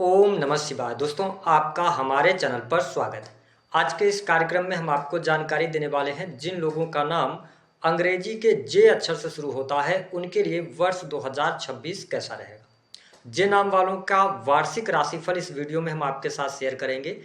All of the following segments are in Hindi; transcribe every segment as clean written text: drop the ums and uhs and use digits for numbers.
ओम नमः शिवाय। दोस्तों, आपका हमारे चैनल पर स्वागत है। आज के इस कार्यक्रम में हम आपको जानकारी देने वाले हैं जिन लोगों का नाम अंग्रेजी के जे अक्षर से शुरू होता है उनके लिए वर्ष 2026 कैसा रहेगा। जे नाम वालों का वार्षिक राशिफल इस वीडियो में हम आपके साथ शेयर करेंगे।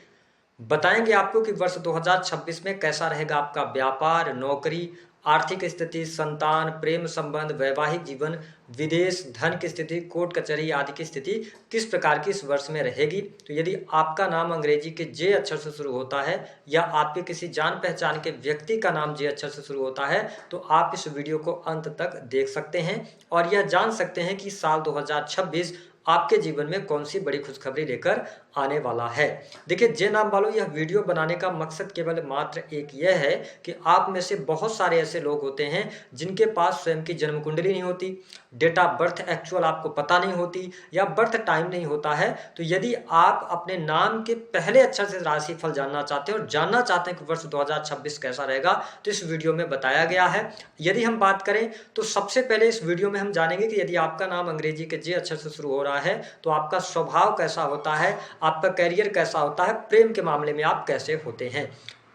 बताएंगे आपको कि वर्ष 2026 में कैसा रहेगा आपका व्यापार, नौकरी, आर्थिक स्थिति, संतान, प्रेम संबंध, वैवाहिक जीवन, विदेश, धन की स्थिति, कोर्ट कचहरी आदि की स्थिति किस प्रकार की इस वर्ष में रहेगी। तो यदि आपका नाम अंग्रेजी के जे अक्षर से शुरू होता है या आपके किसी जान पहचान के व्यक्ति का नाम जे अक्षर से शुरू होता है तो आप इस वीडियो को अंत तक देख सकते हैं और यह जान सकते हैं कि साल 2026 आपके जीवन में कौन सी बड़ी खुशखबरी लेकर आने वाला है। देखिए, जे नाम वालों, यह वीडियो बनाने का मकसद केवल मात्र एक यह है कि आप में से बहुत सारे ऐसे लोग होते हैं जिनके पास स्वयं की जन्म कुंडली नहीं होती, डेट ऑफ बर्थ एक्चुअल आपको पता नहीं होती या बर्थ टाइम नहीं होता है। तो यदि आप अपने नाम के पहले अक्षर से राशिफल जानना चाहते हैं और जानना चाहते हैं कि वर्ष 2026 कैसा रहेगा तो इस वीडियो में बताया गया है। यदि हम बात करें तो सबसे पहले इस वीडियो में हम जानेंगे कि यदि आपका नाम अंग्रेजी के जे अक्षर से शुरू हो रहा है तो आपका स्वभाव कैसा होता है, आपका करियर कैसा होता है, प्रेम के मामले में आप कैसे होते हैं।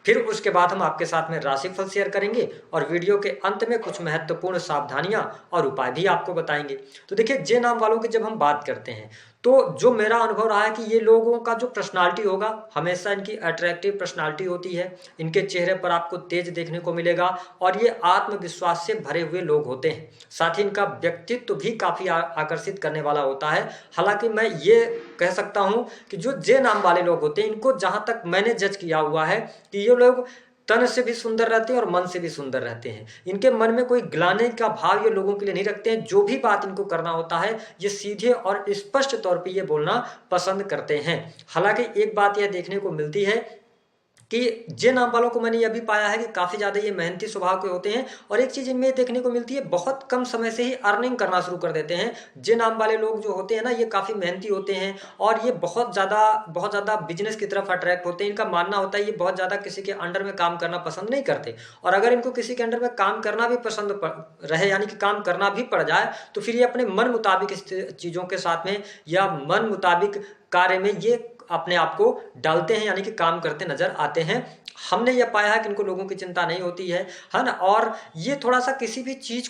फिर उसके बाद हम आपके साथ में राशिफल शेयर करेंगे और वीडियो के अंत में कुछ महत्वपूर्ण सावधानियां और उपाय भी आपको बताएंगे। तो देखिए, जे नाम वालों की जब हम बात करते हैं तो जो मेरा अनुभव रहा है कि ये लोगों का जो पर्सनालिटी होगा हमेशा इनकी अट्रैक्टिव पर्सनालिटी होती है। इनके चेहरे पर आपको तेज देखने को मिलेगा और ये आत्मविश्वास से भरे हुए लोग होते हैं। साथ ही इनका व्यक्तित्व भी काफ़ी आकर्षित करने वाला होता है। हालांकि मैं ये कह सकता हूँ कि जो जे नाम वाले लोग होते हैं इनको जहाँ तक मैंने जज किया हुआ है कि ये लोग तन से भी सुंदर रहते हैं और मन से भी सुंदर रहते हैं। इनके मन में कोई गिलाने का भाव ये लोगों के लिए नहीं रखते हैं। जो भी बात इनको करना होता है ये सीधे और स्पष्ट तौर पे ये बोलना पसंद करते हैं। हालांकि एक बात यह देखने को मिलती है कि जे नाम वालों को मैंने यह भी पाया है कि काफ़ी ज़्यादा ये मेहनती स्वभाव के होते हैं और एक चीज़ इनमें देखने को मिलती है, बहुत कम समय से ही अर्निंग करना शुरू कर देते हैं। जे नाम वाले लोग जो होते हैं ना, ये काफ़ी मेहनती होते हैं और ये बहुत ज़्यादा बिजनेस की तरफ अट्रैक्ट होते हैं। इनका मानना होता है ये बहुत ज़्यादा किसी के अंडर में काम करना पसंद नहीं करते और अगर इनको किसी के अंडर में काम करना भी पसंद रहे यानी कि काम करना भी पड़ जाए तो फिर ये अपने मन मुताबिक चीज़ों के साथ में या मन मुताबिक कार्य में ये अपने आप को डालते हैं यानी कि काम करते नजर आते हैं। हमने यह पाया है कि इनको लोगों की चिंता नहीं होती है ना। और ये थोड़ा सा किसी भी चीज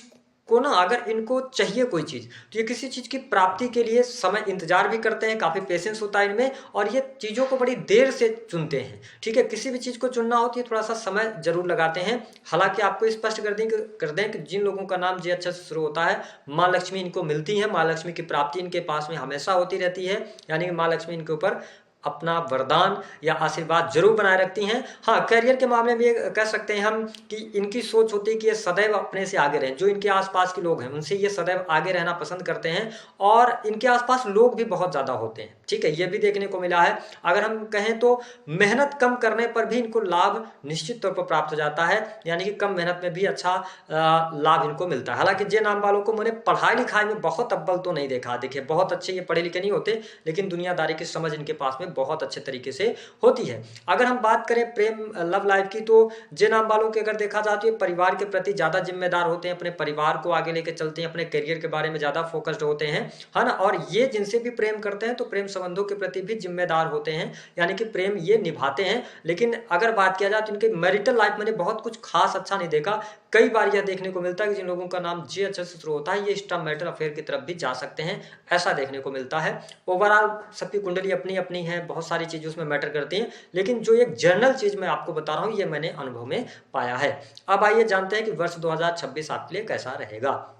को ना, अगर इनको चाहिए कोई चीज तो ये किसी चीज की प्राप्ति के लिए समय इंतजार भी करते हैं, काफी पेशेंस होता है इनमें और ये चीजों को बड़ी देर से चुनते हैं। ठीक है, किसी भी चीज को चुनना हो तो ये थोड़ा सा समय जरूर लगाते हैं। हालांकि आपको स्पष्ट कर दें कि जिन लोगों का नाम जे अच्छा से शुरू होता है माँ लक्ष्मी इनको मिलती है। माँ लक्ष्मी की प्राप्ति इनके पास में हमेशा होती रहती है, यानी कि माँ लक्ष्मी इनके ऊपर अपना वरदान या आशीर्वाद जरूर बनाए रखती हैं। हाँ, करियर के मामले में ये कह सकते हैं हम कि इनकी सोच होती है कि ये सदैव अपने से आगे रहें। जो इनके आसपास के लोग हैं उनसे ये सदैव आगे रहना पसंद करते हैं और इनके आसपास लोग भी बहुत ज़्यादा होते हैं। ठीक है, ये भी देखने को मिला है। अगर हम कहें तो मेहनत कम करने पर भी इनको लाभ निश्चित तौर पर प्राप्त हो जाता है, यानी कि कम मेहनत में भी अच्छा लाभ इनको मिलता है। हालांकि जे नाम वालों को मैंने पढ़ाई लिखाई में बहुत अव्वल तो नहीं देखा। देखिए, बहुत अच्छे ये पढ़े लिखे नहीं होते लेकिन दुनियादारी की समझ इनके पास में बहुत अच्छे तरीके से होती है। अगर हम बात करें प्रेम लव लाइफ की तो जे नाम वालों के अगर देखा जाए तो ये परिवार के प्रति ज्यादा जिम्मेदार होते हैं, अपने परिवार को आगे लेकर चलते हैं, अपने करियर के बारे में ज्यादा फोकस्ड होते हैं, है ना। और ये जिनसे भी प्रेम करते हैं तो प्रेम संबंधों के प्रति भी जिम्मेदार होते हैं, यानी कि प्रेम ये निभाते हैं। लेकिन अगर बात किया जाए तो इनके मैरिटल लाइफ मैंने बहुत कुछ खास अच्छा नहीं देखा। कई बार यह देखने को मिलता है कि जिन लोगों का नाम जे अच्छा से शुरू होता है ये एक्स्ट्रा मैरिटल अफेयर की तरफ भी जा सकते हैं, ऐसा देखने को मिलता है। ओवरऑल सबकी कुंडली अपनी अपनी है, बहुत सारी चीजें उसमें मैटर करती हैं, लेकिन जो एक जनरल चीज मैं आपको बता रहा हूं ये मैंने अनुभव में पाया है। अब आइए जानते हैं कि वर्ष 2026 आपके लिए कैसा रहेगा।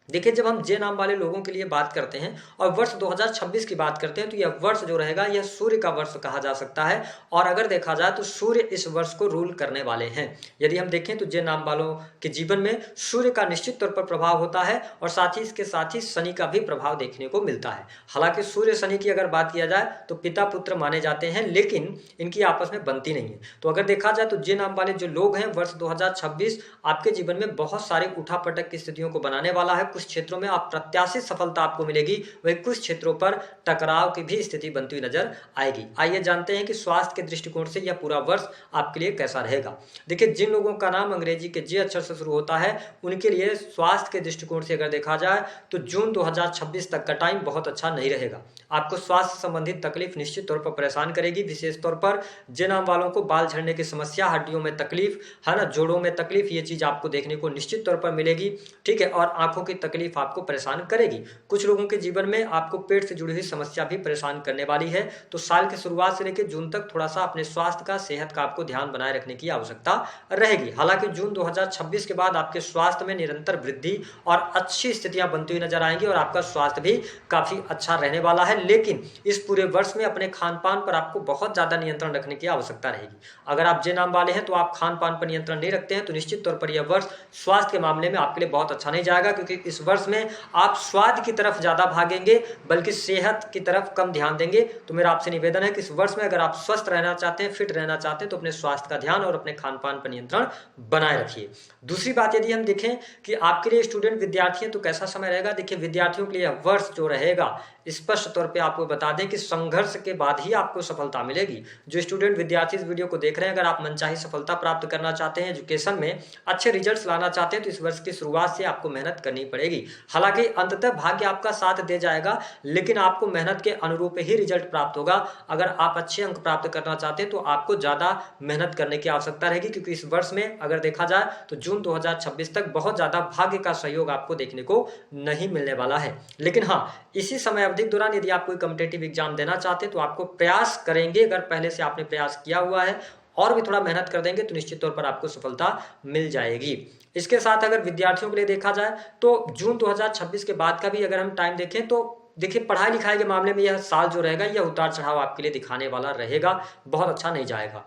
देखिए, जब हम जे नाम वाले लोगों के लिए बात करते हैं और वर्ष 2026 की बात करते हैं तो यह वर्ष जो रहेगा यह सूर्य का वर्ष कहा जा सकता है और अगर देखा जाए तो सूर्य इस वर्ष को रूल करने वाले हैं। यदि हम देखें तो जे नाम वालों के जीवन में सूर्य का निश्चित तौर पर प्रभाव होता है और साथ ही इसके साथ ही शनि का भी प्रभाव देखने को मिलता है। हालांकि सूर्य शनि की अगर बात किया जाए तो पिता पुत्र माने जाते हैं लेकिन इनकी आपस में बनती नहीं है। तो अगर देखा जाए तो जे नाम वाले जो लोग हैं वर्ष 2026 आपके जीवन में बहुत सारे उठापटक की स्थितियों को बनाने वाला है। कुछ क्षेत्रों में अप्रत्याशित सफलता आपको मिलेगी, वहीं कुछ क्षेत्रों पर टकराव की भी स्थिति बनती हुई नजर आएगी। आइए जानते हैं कि स्वास्थ्य के दृष्टिकोण से यह पूरा वर्ष आपके लिए कैसा रहेगा। देखिए, जिन लोगों का नाम अंग्रेजी के जे अक्षर से शुरू होता है उनके लिए स्वास्थ्य के दृष्टिकोण से अगर देखा जाए तो जून 2026 तक का टाइम बहुत अच्छा नहीं रहेगा। आपको स्वास्थ्य संबंधित तकलीफ निश्चित तौर पर परेशान करेगी। विशेष तौर पर जे नाम वालों को बाल झड़ने की समस्या, हड्डियों में तकलीफ है ना, जोड़ों में तकलीफ, ये चीज आपको देखने को निश्चित तौर पर मिलेगी। ठीक है, और आंखों की तकलीफ आपको परेशान करेगी। कुछ लोगों के जीवन में आपको पेट से जुड़ी हुई समस्या भी परेशान करने वाली है। तो साल की शुरुआत से लेकर जून तक थोड़ा सा अपने स्वास्थ्य का, सेहत का आपको ध्यान बनाए रखने की आवश्यकता रहेगी। हालांकि जून 2026 के बाद आपके स्वास्थ्य में निरंतर वृद्धि और अच्छी स्थितियां बनती हुई नजर आएंगी और आपका स्वास्थ्य भी काफी अच्छा रहने वाला है। लेकिन इस पूरे वर्ष में अपने खान पान पर आपको बहुत ज्यादा नियंत्रण रखने की आवश्यकता रहेगी। अगर आप जे नाम वाले हैं तो आप खान पान पर नियंत्रण नहीं रखते हैं तो निश्चित तौर पर यह वर्ष स्वास्थ्य के मामले में आपके लिए बहुत अच्छा नहीं जाएगा, क्योंकि इस वर्ष में आप स्वाद की तरफ ज्यादा भागेंगे बल्कि सेहत की तरफ कम ध्यान देंगे। तो मेरा आपसे निवेदन है कि इस वर्ष में अगर आप स्वस्थ रहना चाहते हैं, फिट रहना चाहते हैं, तो अपने स्वास्थ्य का ध्यान और अपने खान पान पर नियंत्रण बनाए रखिए। दूसरी बात, यदि हम देखें कि आपके लिए स्टूडेंट विद्यार्थी हैं तो कैसा समय रहेगा। देखिए, विद्यार्थियों के लिए यह वर्ष जो रहेगा स्पष्ट तौर पे आपको बता दें कि संघर्ष के बाद ही आपको सफलता मिलेगी। जो स्टूडेंट विद्यार्थी इस वीडियो को देख रहे हैं, अगर आप मनचाही सफलता प्राप्त करना चाहते हैं, एजुकेशन में अच्छे रिजल्ट्स लाना चाहते हैं, तो इस वर्ष की शुरुआत से आपको मेहनत करनी पड़ेगी। हालांकि अंततः भाग्य आपका साथ दे जाएगा, लेकिन आपको मेहनत के अनुरूप ही रिजल्ट प्राप्त होगा। अगर आप अच्छे अंक प्राप्त करना चाहते हैं तो आपको ज्यादा मेहनत करने की आवश्यकता रहेगी, क्योंकि इस वर्ष में अगर देखा जाए तो जून 2026 तक बहुत ज्यादा भाग्य का सहयोग आपको देखने को नहीं मिलने वाला है। लेकिन हाँ, इसी समय अवधि के दौरान यदि आप कोई कॉम्पिटिटिव एग्जाम देना चाहते हैं तो आपको प्रयास करेंगे, अगर पहले से आपने प्रयास किया हुआ है और भी थोड़ा मेहनत कर देंगे तो निश्चित तौर पर आपको सफलता मिल जाएगी। इसके साथ अगर विद्यार्थियों के लिए देखा जाए तो जून 2026 के बाद का भी अगर हम टाइम देखें तो देखिए, पढ़ाई लिखाई के मामले में यह साल जो रहेगा यह उतार चढ़ाव आपके लिए दिखाने वाला रहेगा, बहुत अच्छा नहीं जाएगा।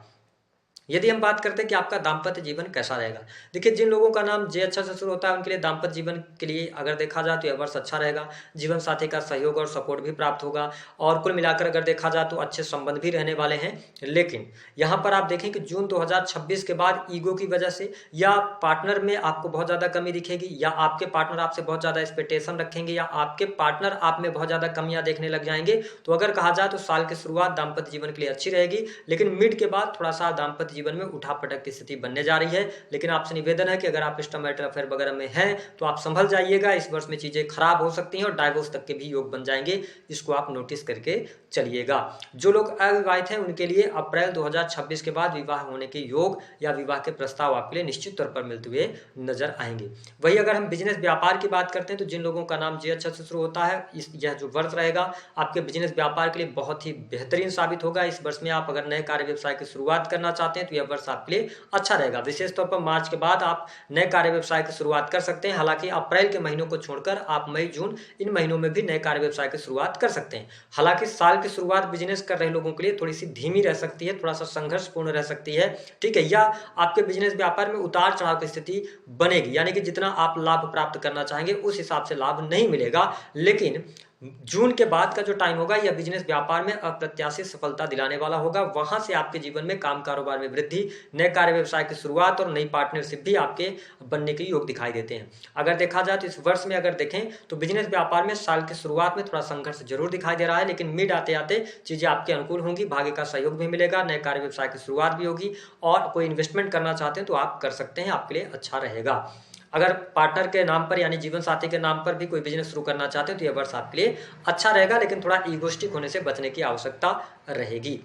यदि हम बात करते हैं कि आपका दाम्पत्य जीवन कैसा रहेगा, देखिए, जिन लोगों का नाम जे अच्छा से शुरू होता है उनके लिए दाम्पत्य जीवन के लिए अगर देखा जाए तो यह वर्ष अच्छा रहेगा। जीवन साथी का सहयोग और सपोर्ट भी प्राप्त होगा और कुल मिलाकर अगर देखा जाए तो अच्छे संबंध भी रहने वाले हैं। लेकिन यहाँ पर आप देखें कि जून 2026 के बाद ईगो की वजह से या पार्टनर में आपको बहुत ज़्यादा कमी दिखेगी, या आपके पार्टनर आपसे बहुत ज़्यादा एक्सपेक्टेशन रखेंगे, या आपके पार्टनर आप में बहुत ज़्यादा कमियां देखने लग जाएंगे। तो अगर कहा जाए तो साल की शुरुआत दाम्पत्य जीवन के लिए अच्छी रहेगी, लेकिन मिड के बाद थोड़ा सा दाम्पत्य जीवन में उठापटक की स्थिति बनने जा रही है। लेकिन आपसे निवेदन है कि अगर आप एक्स्ट्रामैरिटल अफेयर वगैरह में हैं तो आप संभल जाइएगा। इस वर्ष में चीजें खराब हो सकती हैं और डाइवोर्स तक के भी योग बन जाएंगे, इसको आप नोटिस करके चलिएगा। जो लोग अविवाहित हैं उनके लिए अप्रैल 2026 के बाद विवाह होने के योग या विवाह के प्रस्ताव आपके लिए निश्चित तौर पर मिलते हुए नजर आएंगे। वही अगर हम बिजनेस व्यापार की बात करते हैं तो जिन लोगों का नाम जे अच्छा से शुरू होता है, यह जो वर्ष रहेगा आपके बिजनेस व्यापार के लिए बहुत ही बेहतरीन साबित होगा। इस वर्ष में आप अगर नए कार्य व्यवसाय की शुरुआत करना चाहते हैं तो यह वर्ष आपके लिए अच्छा रहेगा। विशेष तौर पर मार्च के बाद आप नए कार्य व्यवसाय की शुरुआत कर सकते हैं। हालांकि अप्रैल के महीनों को छोड़कर आप मई जून इन महीनों में भी नए कार्य व्यवसाय की शुरुआत कर सकते हैं। हालांकि साल की शुरुआत बिजनेस कर रहे लोगों के लिए थोड़ी सी धीमी रह सकती है, थोड़ा सा संघर्षपूर्ण रह सकती है, ठीक है, या आपके बिजनेस व्यापार में उतार चढ़ाव की स्थिति बनेगी, यानी कि जितना आप लाभ प्राप्त करना चाहेंगे उस हिसाब से लाभ नहीं मिलेगा। लेकिन जून के बाद का जो टाइम होगा यह बिजनेस व्यापार में अप्रत्याशित सफलता दिलाने वाला होगा। वहां से आपके जीवन में काम कारोबार में वृद्धि, नए कार्य व्यवसाय की शुरुआत और नई पार्टनरशिप भी आपके बनने के योग दिखाई देते हैं। अगर देखा जाए तो इस वर्ष में अगर देखें तो बिजनेस व्यापार में साल की शुरुआत में थोड़ा संघर्ष जरूर दिखाई दे रहा है, लेकिन मिड आते आते चीजें आपके अनुकूल होंगी, भाग्य का सहयोग भी मिलेगा, नए कार्य व्यवसाय की शुरुआत भी होगी और कोई इन्वेस्टमेंट करना चाहते हैं तो आप कर सकते हैं, आपके लिए अच्छा रहेगा। अगर पार्टनर के नाम पर यानी जीवन साथी के नाम पर भी कोई बिजनेस शुरू करना चाहते हो तो यह वर्ष आपके लिए अच्छा रहेगा, लेकिन थोड़ा ईगोस्टिक होने से बचने की आवश्यकता रहेगी।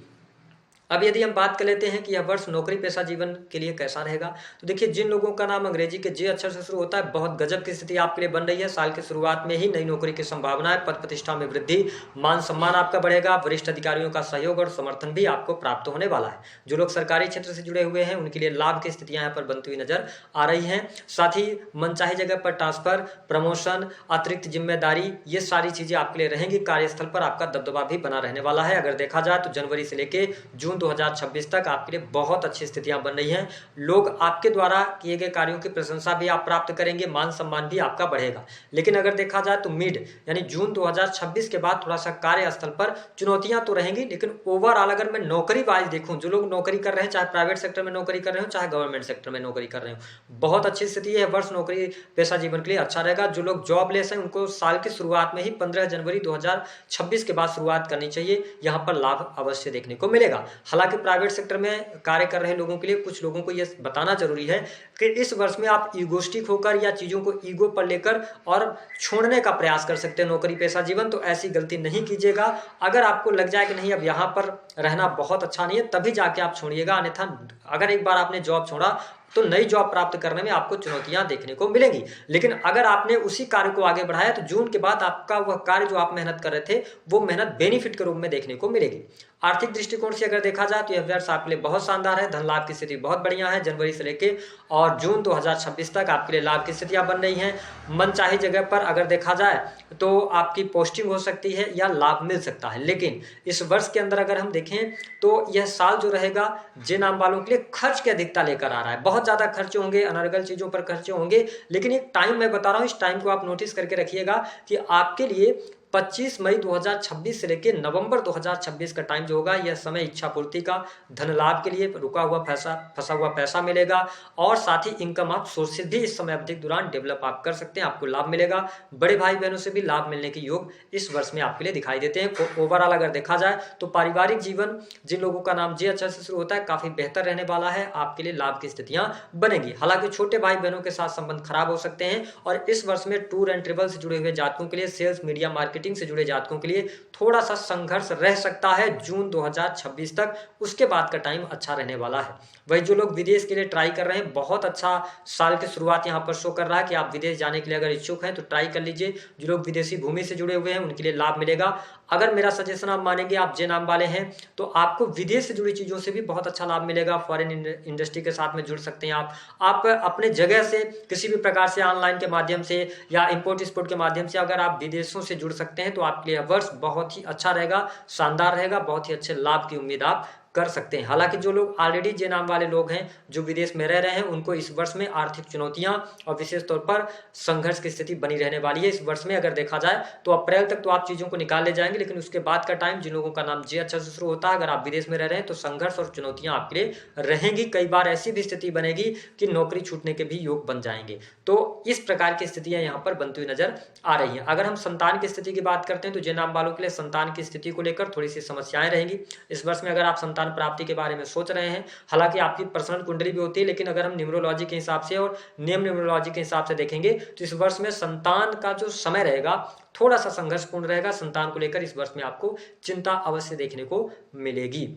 अब यदि हम बात कर लेते हैं कि यह वर्ष नौकरी पेशा जीवन के लिए कैसा रहेगा, तो देखिए, जिन लोगों का नाम अंग्रेजी के जे अक्षर से शुरू होता है बहुत गजब की स्थिति आपके लिए बन रही है। साल की शुरुआत में ही नई नौकरी की संभावना है, पद प्रतिष्ठा में वृद्धि, मान सम्मान आपका बढ़ेगा, वरिष्ठ अधिकारियों का सहयोग और समर्थन भी आपको प्राप्त होने वाला है। जो लोग सरकारी क्षेत्र से जुड़े हुए हैं उनके लिए लाभ की स्थितियां यहाँ पर बनती हुई नजर आ रही हैं। साथ ही मनचाही जगह पर ट्रांसफर, प्रमोशन, अतिरिक्त जिम्मेदारी, ये सारी चीजें आपके लिए रहेंगी। कार्यस्थल पर आपका दबदबा भी बना रहने वाला है। अगर देखा जाए तो जनवरी से लेकर जून जून 2026 तक आपके लिए बहुत अच्छी स्थितियां बन रही हैं। लोग आपके द्वारा किए गए कार्यों की प्रशंसा भी आप प्राप्त करेंगे, मान सम्मान भी आपका बढ़ेगा। लेकिन अगर देखा जाए तो मिड यानी जून 2026 के बाद थोड़ा सा कार्यस्थल पर चुनौतियां तो रहेंगी, लेकिन ओवरऑल अगर मैं नौकरी वाइज देखूं, जो लोग नौकरी कर रहे हैं, चाहे प्राइवेट सेक्टर में नौकरी कर रहे हो चाहे गवर्नमेंट सेक्टर में नौकरी कर रहे हो, बहुत अच्छी स्थिति है। वर्ष नौकरी पेशा जीवन के लिए अच्छा रहेगा। जो लोग जॉबलेस हैं उनको साल की शुरुआत में ही 15 जनवरी 2026 के बाद शुरुआत करनी चाहिए, यहाँ पर लाभ अवश्य देखने को मिलेगा। हालांकि प्राइवेट सेक्टर में कार्य कर रहे लोगों के लिए कुछ लोगों को यह बताना जरूरी है कि इस वर्ष में आप ईगोस्टिक होकर या चीजों को ईगो पर लेकर और छोड़ने का प्रयास कर सकते हैं नौकरी पेशा जीवन, तो ऐसी गलती नहीं कीजिएगा। अगर आपको लग जाए कि नहीं अब यहाँ पर रहना बहुत अच्छा नहीं है, तभी जाके आप छोड़िएगा। अन्यथा अगर एक बार आपने जॉब छोड़ा तो नई जॉब प्राप्त करने में आपको चुनौतियां देखने को मिलेंगी। लेकिन अगर आपने उसी कार्य को आगे बढ़ाया तो जून के बाद आपका वह कार्य जो आप मेहनत कर रहे थे वो मेहनत बेनिफिट के रूप में देखने को मिलेगी। आर्थिक दृष्टिकोण से अगर देखा जाए तो यह वर्ष आपके लिए बहुत शानदार है। धन लाभ की स्थिति बहुत बढ़िया है। जनवरी से लेके और जून 2026 तक आपके लिए लाभ की स्थितियां बन रही हैं। मनचाही जगह पर अगर देखा जाए तो आपकी पोस्टिंग हो सकती है या लाभ मिल सकता है। लेकिन इस वर्ष के अंदर अगर हम देखें तो यह साल जो रहेगा जे नाम वालों के लिए खर्च की अधिकता लेकर आ रहा है। बहुत ज्यादा खर्चे होंगे, अनर्गल चीजों पर खर्चे होंगे, लेकिन एक टाइम मैं बता रहा हूं, इस टाइम को आप नोटिस करके रखिएगा कि आपके लिए 25 मई 2026 से लेकर नवंबर 2026 का टाइम जो होगा यह समय इच्छा पूर्ति का, धन लाभ के लिए, रुका हुआ फंसा हुआ पैसा मिलेगा और साथ ही इनकम आप सोर्सेज भी इस समय अवधि के दौरान डेवलप आप कर सकते हैं। आपको लाभ मिलेगा। बड़े भाई बहनों से भी लाभ मिलने के योग इस वर्ष में आपके लिए दिखाई देते हैं। ओवरऑल अगर देखा जाए तो पारिवारिक जीवन जिन लोगों का नाम जे अक्षर से शुरू होता है काफी बेहतर रहने वाला है। आपके लिए लाभ की स्थितियां बनेगी। हालांकि छोटे भाई बहनों के साथ संबंध खराब हो सकते हैं और इस वर्ष में टूर एंड ट्रेवल से जुड़े हुए जातकों के लिए, सेल्स मीडिया मार्केटिंग से जुड़े जातकों के लिए थोड़ा सा संघर्ष रह सकता है जून 2026 तक। उसके बाद का टाइम अच्छा रहने वाला है। वही जो लोग विदेश के लिए ट्राई कर रहे हैं, बहुत अच्छा साल की शुरुआत यहां पर शो कर रहा है कि आप विदेश जाने के लिए अगर इच्छुक हैं तो ट्राई कर लीजिए। जो लोग विदेशी भूमि से जुड़े हुए हैं उनके लिए लाभ मिलेगा। अगर मेरा सजेशन आप मानेंगे, आप जे नाम वाले हैं, तो आपको विदेश से जुड़ी चीजों से भी बहुत अच्छा लाभ मिलेगा। फॉरेन इंडस्ट्री के साथ में जुड़ सकते हैं आप अपने जगह से किसी भी प्रकार से ऑनलाइन के माध्यम से या इंपोर्ट एक्सपोर्ट के माध्यम से अगर आप विदेशों से जुड़ सकते हैं तो आपके लिए वर्ष बहुत ही अच्छा रहेगा, शानदार रहेगा। बहुत ही अच्छे लाभ की उम्मीद आप कर सकते हैं। हालांकि जो लोग ऑलरेडी जे नाम वाले लोग हैं जो विदेश में रह रहे हैं उनको इस वर्ष में आर्थिक चुनौतियां और विशेष तौर पर संघर्ष की स्थिति बनी रहने वाली है। इस वर्ष में अगर देखा जाए तो अप्रैल तक तो आप चीजों को निकाल ले जाएंगे, लेकिन उसके बाद का टाइम जिन लोगों का नाम जे अक्षर से शुरू होता है, अगर आप विदेश में रह रहे हैं तो संघर्ष और चुनौतियां आपके लिए रहेंगी। कई बार ऐसी भी स्थिति बनेगी कि नौकरी छूटने के भी योग बन जाएंगे। तो इस प्रकार की स्थितियां यहाँ पर बनती हुई नजर आ रही हैं। अगर हम संतान की स्थिति की बात करते हैं तो जे नाम वालों के लिए संतान की स्थिति को लेकर थोड़ी सी समस्याएं रहेंगी इस वर्ष में। अगर आप संतान प्राप्ति के बारे में सोच रहे हैं, हालांकि आपकी पर्सनल कुंडली भी होती है, लेकिन अगर हम न्यूमरोलॉजी के हिसाब से और नियम न्यूमरोलॉजी के हिसाब से देखेंगे तो इस वर्ष में संतान का जो समय रहेगा थोड़ा सा संघर्षपूर्ण रहेगा। संतान को लेकर इस वर्ष में आपको चिंता अवश्य देखने को मिलेगी।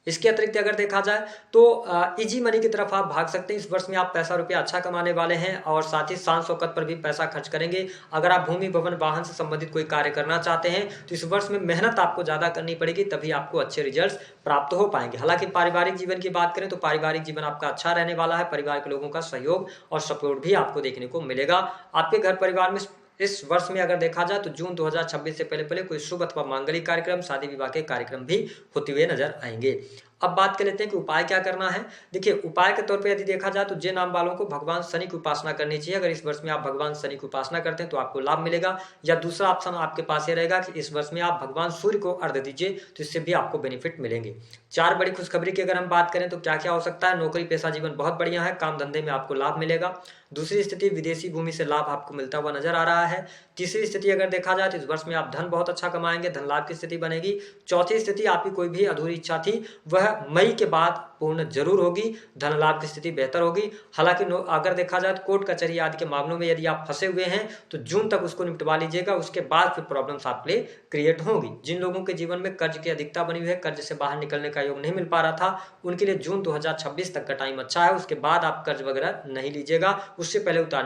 इसके अतिरिक्त अगर देखा जाए तो इजी मनी की तरफ आप भाग सकते हैं। इस वर्ष में आप पैसा रुपया अच्छा कमाने वाले हैं और साथ ही शान शौकत पर भी पैसा खर्च करेंगे। अगर आप भूमि भवन वाहन से संबंधित कोई कार्य करना चाहते हैं तो इस वर्ष में मेहनत आपको ज्यादा करनी पड़ेगी, तभी आपको अच्छे रिजल्ट्स प्राप्त हो पाएंगे। हालांकि पारिवारिक जीवन की बात करें तो पारिवारिक जीवन आपका अच्छा रहने वाला है। परिवार के लोगों का सहयोग और सपोर्ट भी आपको देखने को मिलेगा। आपके घर परिवार में इस वर्ष में अगर देखा जाए तो जून 2026 से पहले कोई शुभ अथवा मांगलिक कार्यक्रम, शादी विवाह के कार्यक्रम भी होते हुए नजर आएंगे। अब बात कर लेते हैं कि उपाय क्या करना है। देखिए, उपाय के तौर पे यदि देखा जाए तो जे नाम वालों को भगवान शनि की उपासना करनी चाहिए। अगर इस वर्ष में आप भगवान शनि की उपासना करते हैं तो आपको लाभ मिलेगा। या दूसरा ऑप्शन आपके पास ये रहेगा कि इस वर्ष में आप भगवान सूर्य को अर्घ्य दीजिए, तो इससे भी आपको बेनिफिट मिलेंगे। चार बड़ी खुशखबरी की अगर हम बात करें तो क्या क्या हो सकता है। नौकरी पेशा जीवन बहुत बढ़िया है, काम धंधे में आपको लाभ मिलेगा। दूसरी स्थिति, विदेशी भूमि से लाभ आपको मिलता हुआ नजर आ रहा है। तीसरी स्थिति अगर देखा जाए तो इस वर्ष में आप धन बहुत अच्छा कमाएंगे, धन लाभ की स्थिति बनेगी। चौथी स्थिति, आपकी कोई भी अधूरी इच्छा थी वह मई के बाद पूर्ण जरूर होगी, धन लाभ की स्थिति बेहतर होगी। हालांकि अगर देखा जाए तो कोर्ट कचहरी आदि के मामलों में यदि आप फंसे हुए हैं तो जून तक उसको निपटवा लीजिएगा, उसके बाद फिर प्रॉब्लम्स आपके लिए क्रिएट होंगी। जिन लोगों के जीवन में कर्ज की अधिकता बनी हुई है, कर्ज से बाहर निकलने का योग नहीं मिल पा रहा था, उनके लिए जून 2026 तक का टाइम अच्छा है। उसके बाद आप कर्ज वगैरह नहीं लीजिएगा, उससे पहले उतारने